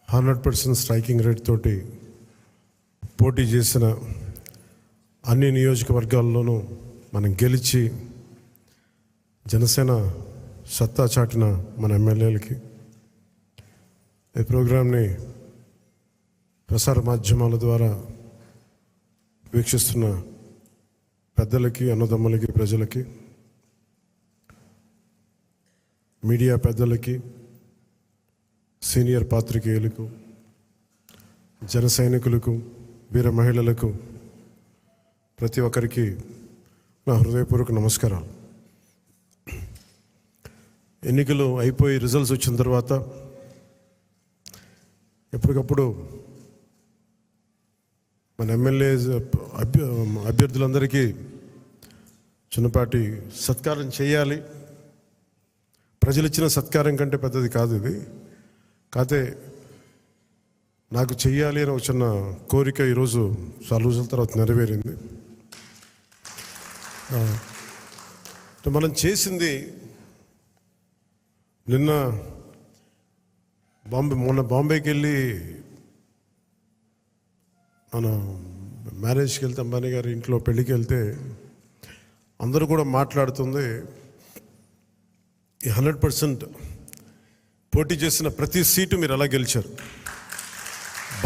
100% striking rate తోటి పోటీ చేసిన అన్ని నియోజకవర్గాల్లోనూ మనం గెలిచి జనసేన సత్తా చాటిన మన ఎమ్మెల్యేలకి ఈ ప్రోగ్రాంని ప్రసార మాధ్యమాల ద్వారా వీక్షిస్తున్న పెద్దలకి, అన్నదమ్ములకి, ప్రజలకి, మీడియా పెద్దలకి, సీనియర్ పాత్రికేయులకు, జన సైనికులకు, వీర మహిళలకు, ప్రతి ఒక్కరికి నా హృదయపూర్వక నమస్కారాలు. ఎన్నికలు అయిపోయి రిజల్ట్స్ వచ్చిన తర్వాత ఎప్పటికప్పుడు మన ఎమ్మెల్యే అభ్యర్థులందరికీ చిన్నపాటి సత్కారం చేయాలి. ప్రజలు ఇచ్చిన సత్కారం కంటే పెద్దది కాదు ఇది. కాకపోతే నాకు చెయ్యాలి అని ఒక చిన్న కోరిక ఈరోజు చాలా రోజుల తర్వాత నెరవేరింది. మనం చేసింది మొన్న బాంబేకి వెళ్ళి మన మ్యారేజ్కి వెళ్తే, అంబానీ గారి ఇంట్లో పెళ్ళికి వెళ్తే అందరూ కూడా మాట్లాడుతుంది 100% పోటీ చేసిన ప్రతి సీటు మీరు ఎలా గెలిచారు.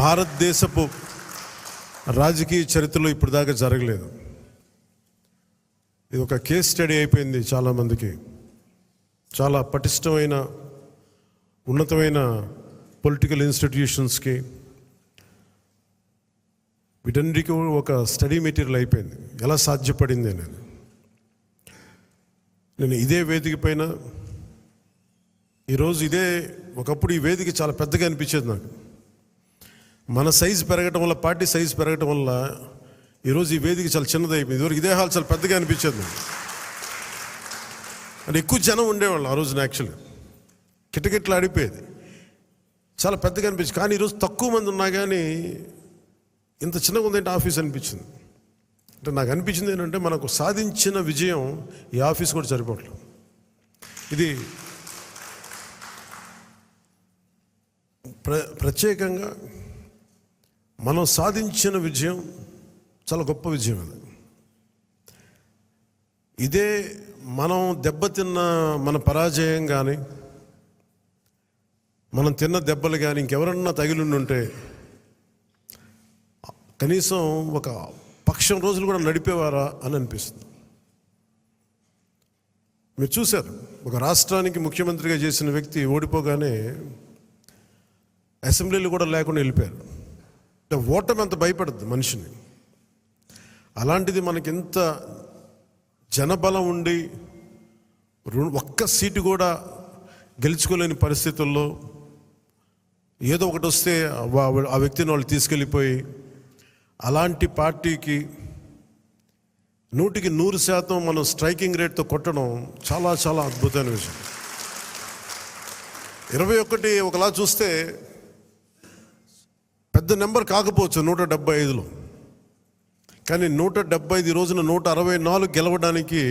భారతదేశపు రాజకీయ చరిత్రలో ఇప్పుడు దాకా జరగలేదు. ఇది ఒక కేస్ స్టడీ అయిపోయింది చాలామందికి. చాలా పటిష్టమైన, ఉన్నతమైన పొలిటికల్ ఇన్స్టిట్యూషన్స్కి వీటన్నిటికీ ఒక స్టడీ మెటీరియల్ అయిపోయింది. ఎలా సాధ్యపడింది అనేది. నేను ఇదే వేదిక పైన ఈరోజు ఒకప్పుడు ఈ వేదిక చాలా పెద్దగా అనిపించేది నాకు. మన సైజు పెరగటం వల్ల, పార్టీ సైజు పెరగటం వల్ల ఈరోజు ఈ వేదిక చాలా చిన్నది అయిపోయింది. ఇదివరకు ఇదే హాల్ చాలా పెద్దగా అనిపించేది నాకు. అంటే ఎక్కువ జనం ఉండేవాళ్ళు ఆ రోజున. యాక్చువల్గా కిటకిట్లు ఆడిపోయేది, చాలా పెద్దగా అనిపించింది. కానీ ఈరోజు తక్కువ మంది ఉన్నా కానీ ఇంత చిన్నగా ఉందంటే ఆఫీస్ అనిపించింది. అంటే నాకు అనిపించింది ఏంటంటే, మనకు సాధించిన విజయం ఈ ఆఫీస్ కూడా సరిపోవట్లేదు. ఇది ప్రత్యేకంగా మనం సాధించిన విజయం చాలా గొప్ప విజయం. అది ఇదే మనం దెబ్బతిన్న మన పరాజయం కానీ, మనం తిన్న దెబ్బలు కానీ ఇంకెవరన్నా తగిలిండుంటే కనీసం ఒక పక్షం రోజులు కూడా నడిపేవారా అని అనిపిస్తుంది. మీరు చూశారు, ఒక రాష్ట్రానికి ముఖ్యమంత్రిగా చేసిన వ్యక్తి ఓడిపోగానే అసెంబ్లీలు కూడా లేకుండా వెళ్ళిపోయారు. అంటే ఓటమి అంత భయపడద్దు మనిషిని. అలాంటిది మనకి ఇంత జనబలం ఉండి ఒక్క సీటు కూడా గెలుచుకోలేని పరిస్థితుల్లో ఏదో ఒకటి వస్తే ఆ వ్యక్తిని వాళ్ళు తీసుకెళ్ళిపోయి, అలాంటి పార్టీకి 100% మనం స్ట్రైకింగ్ రేట్తో కొట్టడం చాలా చాలా అద్భుతమైన విషయం. 21 ఒకలా చూస్తే పెద్ద నెంబర్ కాకపోవచ్చు 175లో, కానీ 175 రోజున 164 గెలవడానికి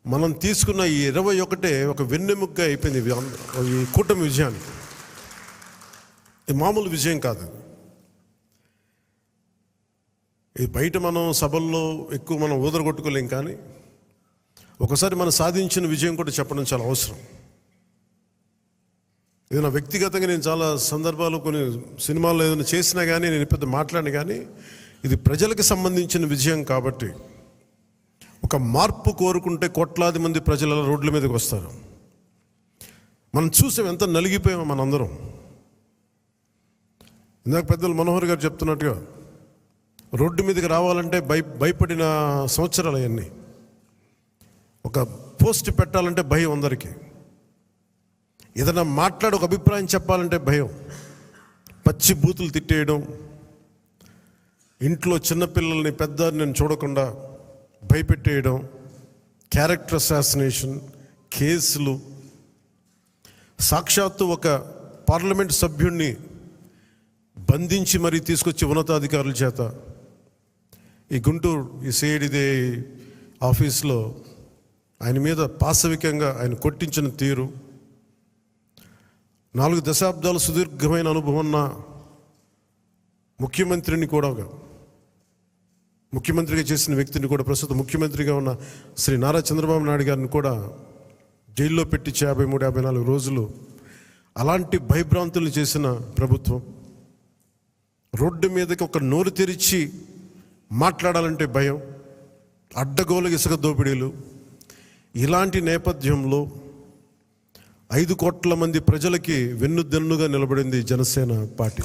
మనం తీసుకున్న ఈ 21 ఒక వెన్నెముక్క అయిపోయింది ఈ కూటమి విజయానికి. ఇది మామూలు విజయం కాదు. ఇది బయట మనం సభల్లో ఎక్కువ మనం ఊదరగొట్టుకోలేం, కానీ ఒకసారి మనం సాధించిన విజయం కూడా చెప్పడం చాలా అవసరం. ఇది నా వ్యక్తిగతంగా నేను చాలా సందర్భాలు, కొన్ని సినిమాల్లో ఏదైనా చేసినా కానీ, నేను పెద్ద మాట్లాడిన కానీ, ఇది ప్రజలకు సంబంధించిన విజయం కాబట్టి. ఒక మార్పు కోరుకుంటే కోట్లాది మంది ప్రజల రోడ్ల మీదకి వస్తారు. మనం చూసాం ఎంత నలిగిపోయామో మనందరం. ఇందాక పెద్దలు మనోహర్ గారు చెప్తున్నట్టుగా రోడ్డు మీదకి రావాలంటే భయపడిన సంవత్సరాలు అవన్నీ. ఒక పోస్ట్ పెట్టాలంటే భయం అందరికీ. ఏదైనా మాట్లాడి ఒక అభిప్రాయం చెప్పాలంటే భయం. పచ్చి బూతులు తిట్టేయడం, ఇంట్లో చిన్నపిల్లల్ని పెద్దని చూడకుండా భయపెట్టేయడం, క్యారెక్టర్ అసాసినేషన్ కేసులు, సాక్షాత్తు ఒక పార్లమెంట్ సభ్యుడిని బంధించి మరీ తీసుకొచ్చి ఉన్నతాధికారుల చేత ఈ గుంటూరు ఈ సిఐడిదే ఆఫీస్లో ఆయన మీద పాశవికంగా ఆయన కొట్టించిన తీరు, 4 దశాబ్దాల సుదీర్ఘమైన అనుభవం ఉన్న ముఖ్యమంత్రిని కూడా, ముఖ్యమంత్రిగా చేసిన వ్యక్తిని కూడా, ప్రస్తుతం ముఖ్యమంత్రిగా ఉన్న శ్రీ నారా చంద్రబాబు నాయుడు గారిని కూడా జైల్లో పెట్టి 53-54 రోజులు అలాంటి భయభ్రాంతులు చేసిన ప్రభుత్వం, రోడ్డు మీదకి ఒక నోరు తెరిచి మాట్లాడాలంటే భయం, అడ్డగోలు ఇసుక దోపిడీలు, ఇలాంటి నేపథ్యంలో 5 కోట్ల మంది ప్రజలకి వెన్నుదన్నుగా నిలబడింది జనసేన పార్టీ.